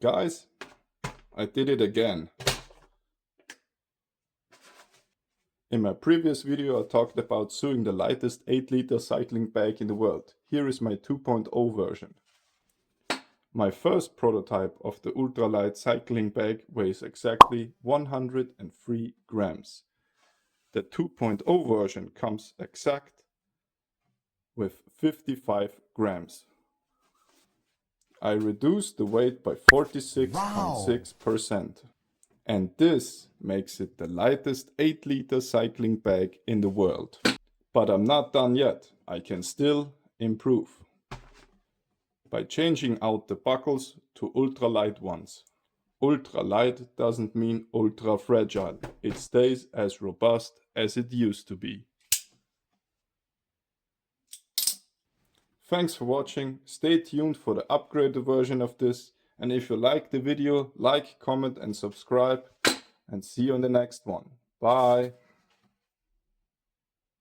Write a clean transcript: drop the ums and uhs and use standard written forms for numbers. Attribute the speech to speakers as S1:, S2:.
S1: Guys, I did it again. In my previous video I talked about sewing the lightest 8-liter cycling bag in the world. Here is my 2.0 version. My first prototype of the ultralight cycling bag weighs exactly 103 grams. The 2.0 version comes exact with 55 grams. I reduced the weight by 46.6%. And this makes it the lightest 8-liter cycling bag in the world. But I'm not done yet. I can still improve by changing out the buckles to ultralight ones. Ultralight doesn't mean ultra fragile. It stays as robust as it used to be. Thanks for watching. Stay tuned for the upgraded version of this. And if you like the video, like, comment and subscribe. And see you on the next one. Bye.